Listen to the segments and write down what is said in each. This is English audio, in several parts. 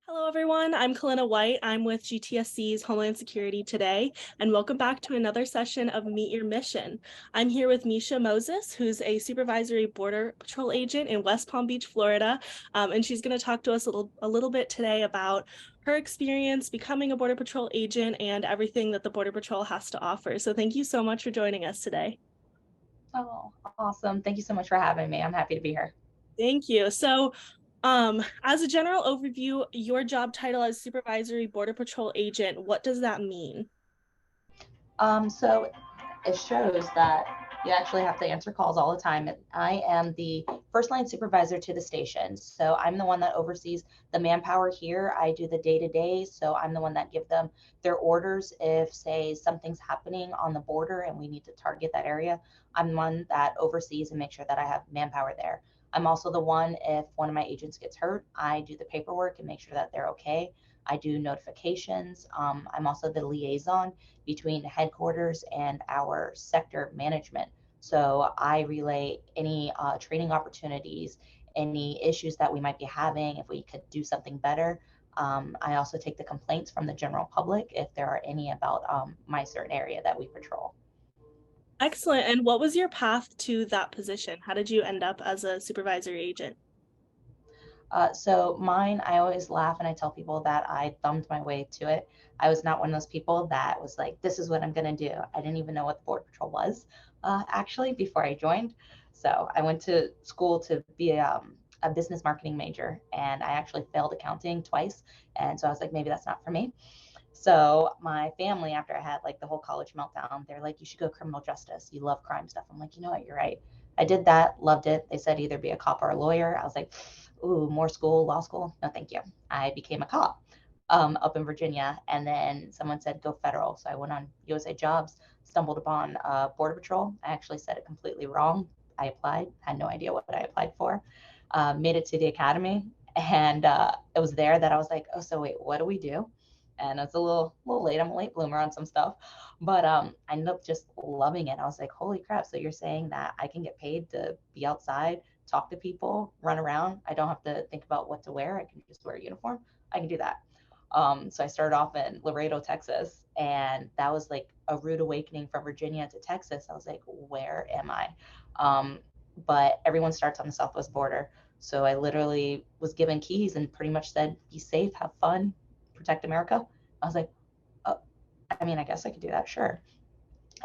Hello, everyone. I'm Kalyna White. I'm with GTSC's Homeland Security today, and welcome back to another session of Meet Your Mission. I'm here with Micia Moses, who's a Supervisory Border Patrol agent in West Palm Beach, Florida, and she's going to talk to us a little bit today about her experience becoming a Border Patrol agent and everything that the Border Patrol has to offer. So thank you so much for joining us today. Oh, awesome. Thank you so much for having me. I'm happy to be here. Thank you. So, as a general overview, your job title as Supervisory Border Patrol agent, what does that mean? So it shows that you actually have to answer calls all the time. I am the first line supervisor to the station. So I'm the one that oversees the manpower here. I do the day to day. So I'm the one that give them their orders. If say something's happening on the border and we need to target that area, I'm the one that oversees and make sure that I have manpower there. I'm also the one, if one of my agents gets hurt, I do the paperwork and make sure that they're okay. I do notifications. I'm also the liaison between headquarters and our sector management. So I relay any training opportunities, any issues that we might be having, if we could do something better. I also take the complaints from the general public if there are any about my certain area that we patrol. Excellent. And what was your path to that position? How did you end up as a supervisory agent? So mine, I always laugh and I tell people that I thumbed my way to it. I was not one of those people that was like, this is what I'm going to do. I didn't even know what the Border Patrol was actually before I joined. So I went to school to be a business marketing major and I actually failed accounting twice. And so I was like, maybe that's not for me. So my family, after I had like the whole college meltdown, they're like, you should go criminal justice. You love crime stuff. I'm like, you know what? You're right. I did that, loved it. They said either be a cop or a lawyer. I was like, ooh, more school, law school. No, thank you. I became a cop up in Virginia. And then someone said, go federal. So I went on USA Jobs, stumbled upon Border Patrol. I actually said it completely wrong. I applied, had no idea what I applied for, made it to the academy. And it was there that I was like, oh, so wait, what do we do? And it's a little late. I'm a late bloomer on some stuff, but I ended up just loving it. I was like, holy crap! So you're saying that I can get paid to be outside, talk to people, run around? I don't have to think about what to wear. I can just wear a uniform. I can do that. So I started off in Laredo, Texas, and that was like a rude awakening from Virginia to Texas. I was like, where am I? Um, but everyone starts on the Southwest border. So I literally was given keys and pretty much said, be safe, have fun, protect America. I was like, oh, I mean, I guess I could do that, sure.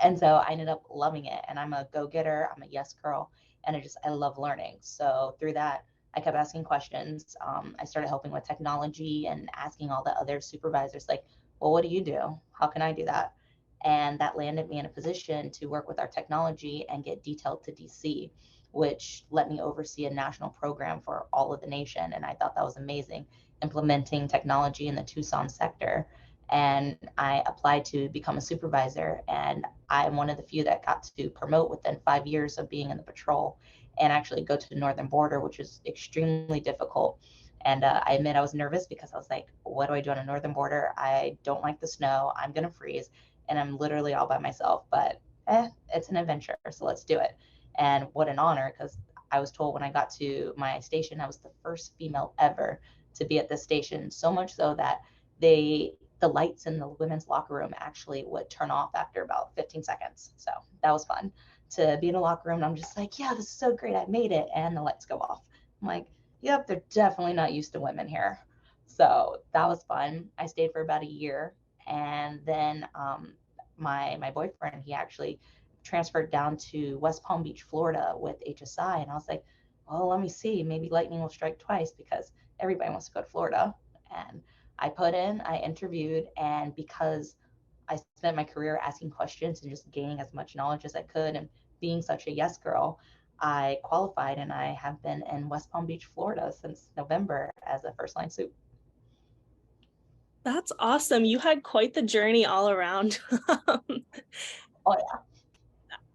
And so I ended up loving it. And I'm a go getter, I'm a yes girl, and I love learning. So through that, I kept asking questions. I started helping with technology and asking all the other supervisors, like, well, what do you do? How can I do that? And that landed me in a position to work with our technology and get detailed to DC, which let me oversee a national program for all of the nation. And I thought that was amazing, implementing technology in the Tucson sector. And I applied to become a supervisor. And I'm one of the few that got to promote within 5 years of being in the patrol and actually go to the northern border, which is extremely difficult. And I admit I was nervous because I was like, what do I do on a northern border? I don't like the snow. I'm going to freeze. And I'm literally all by myself. But it's an adventure. So let's do it. And what an honor, because I was told when I got to my station, I was the first female ever to be at this station. So much so that the lights in the women's locker room actually would turn off after about 15 seconds. So that was fun to be in a locker room. And I'm just like, yeah, this is so great. I made it. And the lights go off. I'm like, yep, they're definitely not used to women here. So that was fun. I stayed for about a year. And then my boyfriend, he actually transferred down to West Palm Beach, Florida with HSI. And I was like, well, let me see. Maybe lightning will strike twice because everybody wants to go to Florida. And I put in, I interviewed, and because I spent my career asking questions and just gaining as much knowledge as I could and being such a yes girl, I qualified and I have been in West Palm Beach, Florida since November as a first line soup. That's awesome. You had quite the journey all around. Oh yeah.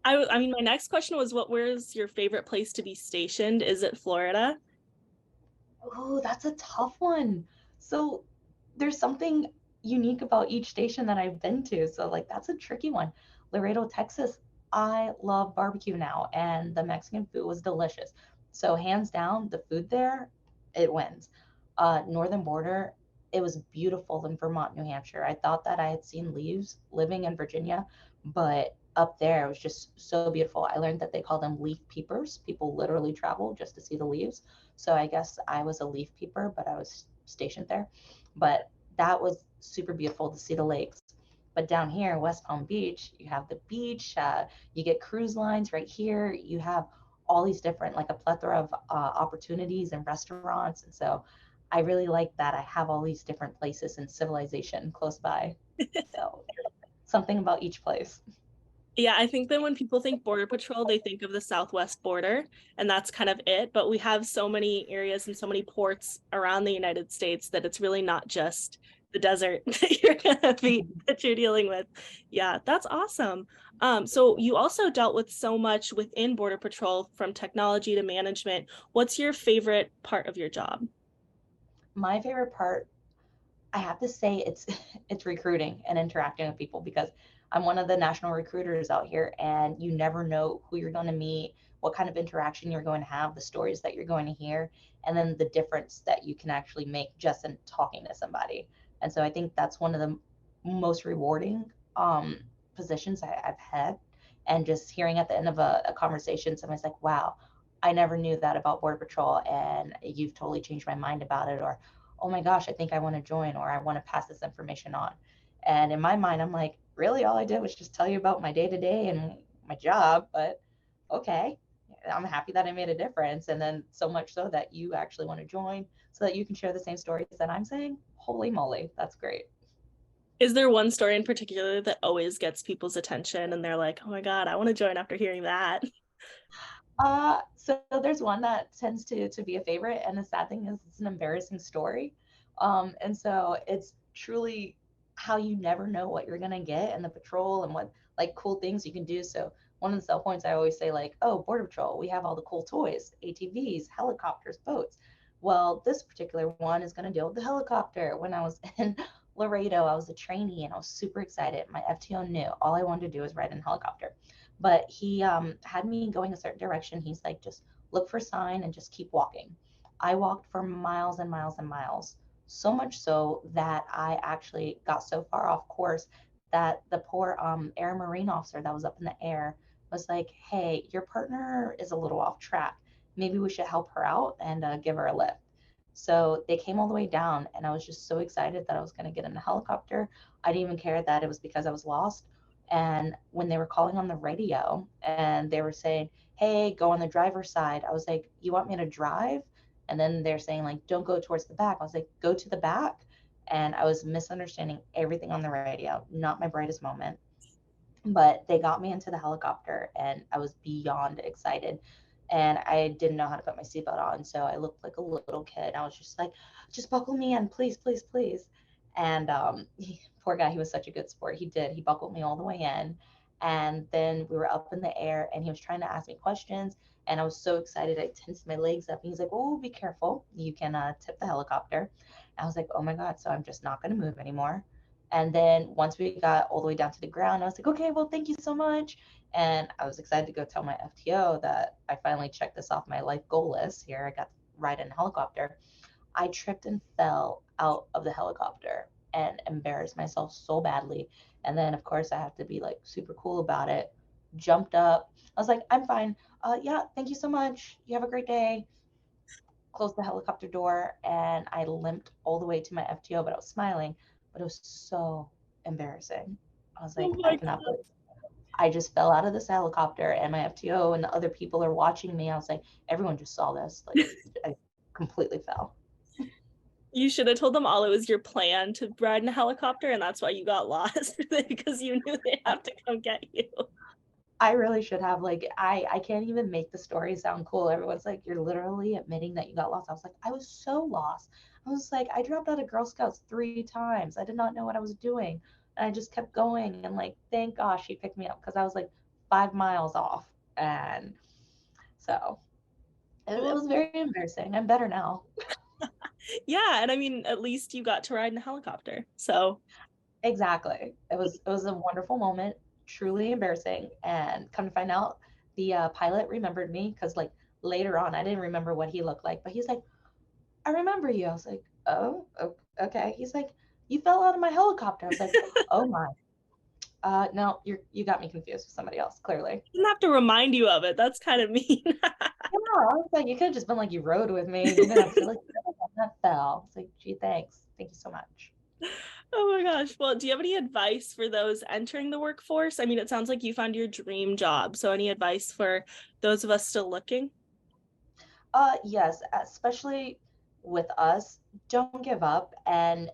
I mean, my next question was, where's your favorite place to be stationed? Is it Florida? Oh, that's a tough one. So there's something unique about each station that I've been to. So like that's a tricky one. Laredo, Texas, I love barbecue now and the Mexican food was delicious. So hands down, the food there, it wins. Northern Border, it was beautiful in Vermont, New Hampshire. I thought that I had seen leaves living in Virginia, but up there it was just so beautiful. I learned that they call them leaf peepers. People literally travel just to see the leaves. So I guess I was a leaf peeper, but I was stationed there. But that was super beautiful to see the lakes. But down here, West Palm Beach, you have the beach, you get cruise lines right here. You have all these different, like a plethora of opportunities and restaurants. And so I really like that I have all these different places and civilization close by. So something about each place. Yeah, I think that when people think Border Patrol, they think of the Southwest border, and that's kind of it. But we have so many areas and so many ports around the United States that it's really not just the desert that you're dealing with. Yeah, that's awesome. So you also dealt with so much within Border Patrol, from technology to management. What's your favorite part of your job? My favorite part, I have to say, it's recruiting and interacting with people, because I'm one of the national recruiters out here, and you never know who you're going to meet, what kind of interaction you're going to have, the stories that you're going to hear, and then the difference that you can actually make just in talking to somebody. And so I think that's one of the most rewarding positions I've had. And just hearing at the end of a conversation, somebody's like, wow, I never knew that about Border Patrol, and you've totally changed my mind about it. Or, oh my gosh, I think I want to join, or I want to pass this information on. And in my mind, I'm like, really, all I did was just tell you about my day to day and my job. But okay, I'm happy that I made a difference. And then so much so that you actually want to join so that you can share the same stories that I'm saying. Holy moly, that's great. Is there one story in particular that always gets people's attention and they're like, oh my God, I want to join after hearing that? So there's one that tends to be a favorite, and the sad thing is it's an embarrassing story. And so it's truly how you never know what you're gonna get in the patrol and what like cool things you can do. So one of the sell points I always say, like, oh, Border Patrol, we have all the cool toys, ATVs, helicopters, boats. Well, this particular one is gonna deal with the helicopter. When I was in Laredo, I was a trainee and I was super excited. My FTO knew all I wanted to do was ride in a helicopter, but he had me going a certain direction. He's like, just look for a sign and just keep walking. I walked for miles and miles and miles, so much so that I actually got so far off course that the poor air marine officer that was up in the air was like, hey, your partner is a little off track. Maybe we should help her out and give her a lift. So they came all the way down, and I was just so excited that I was going to get in a helicopter. I didn't even care that it was because I was lost. And when they were calling on the radio and they were saying, hey, go on the driver's side, I was like, you want me to drive? And then they're saying, like, don't go towards the back. I was like, go to the back. And I was misunderstanding everything on the radio. Not my brightest moment. But they got me into the helicopter, and I was beyond excited. And I didn't know how to put my seatbelt on. So I looked like a little kid. I was just like, just buckle me in, please, please, please. And poor guy, he was such a good sport. He did. He buckled me all the way in. And then we were up in the air, and he was trying to ask me questions. And I was so excited. I tensed my legs up. And he's like, oh, be careful. You can tip the helicopter. I was like, oh my God. So I'm just not going to move anymore. And then once we got all the way down to the ground, I was like, okay, well, thank you so much. And I was excited to go tell my FTO that I finally checked this off my life goal list. Here, I got to ride in a helicopter. I tripped and fell out of the helicopter and embarrassed myself so badly. And then, of course, I have to be like super cool about it. Jumped up. I was like, I'm fine. Yeah, thank you so much. You have a great day. Closed the helicopter door, and I limped all the way to my FTO, but I was smiling. But it was so embarrassing. I was Oh like, I my cannot God. believe I just fell out of this helicopter, and my FTO and the other people are watching me. I was like, everyone just saw this. Like, I completely fell. You should have told them all it was your plan to ride in a helicopter, and that's why you got lost because you knew they have to come get you. I really should have. Like, I can't even make the story sound cool. Everyone's like, you're literally admitting that you got lost. I was like, I was so lost. I was like, I dropped out of Girl Scouts 3 times. I did not know what I was doing. And I just kept going. And like, thank gosh he picked me up, because I was like 5 miles off. And so it Well, was very embarrassing. I'm better now. yeah, and I mean, at least you got to ride in a helicopter. So, Exactly. It was a wonderful moment, truly embarrassing. And come to find out, the pilot remembered me, because like later on, I didn't remember what he looked like, but he's like, I remember you. I was like, oh, okay. He's like, you fell out of my helicopter. I was like, oh my. No, you got me confused with somebody else, clearly. Didn't have to remind you of it. That's kind of mean. Yeah, I was like, you could have just been like, you rode with me. You didn't have to feel like that fell. It's like, gee, thanks. Thank you so much. Oh my gosh. Well, do you have any advice for those entering the workforce? I mean, it sounds like you found your dream job. So any advice for those of us still looking? Yes, especially with us, don't give up and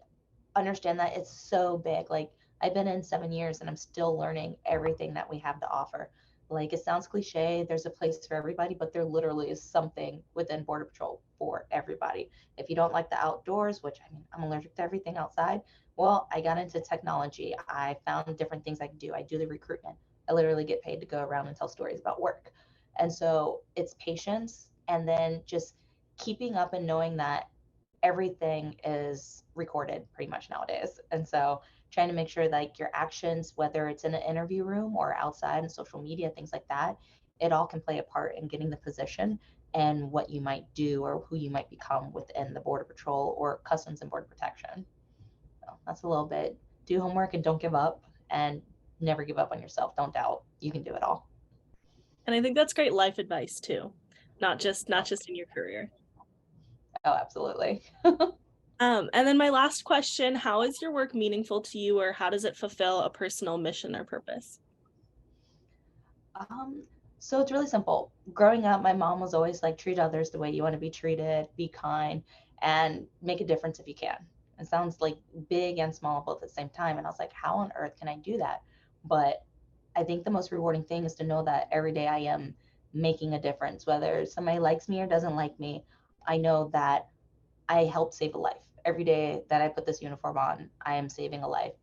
understand that it's so big. Like I've been in 7 years and I'm still learning everything that we have to offer. Like it sounds cliche, there's a place for everybody, but there literally is something within Border Patrol for everybody. If you don't like the outdoors, which I mean, I'm allergic to everything outside, well, I got into technology. I found different things I can do. I do the recruitment. I literally get paid to go around and tell stories about work. And so it's patience and then just keeping up and knowing that everything is recorded pretty much nowadays. And so trying to make sure like your actions, whether it's in an interview room or outside in social media, things like that, it all can play a part in getting the position and what you might do or who you might become within the Border Patrol or Customs and Border Protection. So that's a little bit. Do homework and don't give up and never give up on yourself. Don't doubt. You can do it all. And I think that's great life advice too, not just in your career. Oh, absolutely. And then my last question, how is your work meaningful to you, or how does it fulfill a personal mission or purpose? Um, so it's really simple. Growing up, my mom was always like, treat others the way you want to be treated, be kind, and make a difference if you can. It sounds like big and small both at the same time. And I was like, how on earth can I do that? But I think the most rewarding thing is to know that every day I am making a difference, whether somebody likes me or doesn't like me. I know that I help save a life. Every day that I put this uniform on, I am saving a life.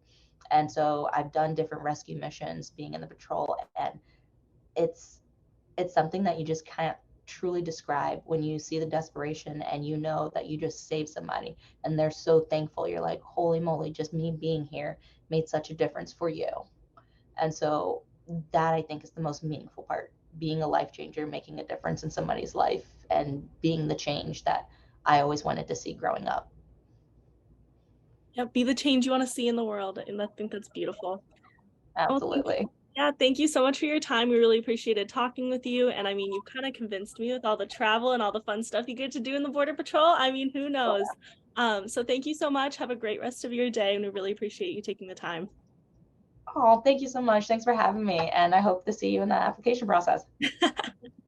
And so I've done different rescue missions being in the patrol, and it's it's something that you just can't truly describe when you see the desperation and you know that you just saved somebody and they're so thankful. You're like, holy moly, just me being here made such a difference for you. And so that I think is the most meaningful part, being a life changer, making a difference in somebody's life and being the change that I always wanted to see growing up. Yeah, be the change you want to see in the world. And I think that's beautiful. Oh, Absolutely. yeah, thank you so much for your time. We really appreciated talking with you. And I mean, you kind of convinced me with all the travel and all the fun stuff you get to do in the Border Patrol. I mean, who knows? So thank you so much. Have a great rest of your day, and we really appreciate you taking the time. Oh, thank you so much. Thanks for having me. And I hope to see you in the application process.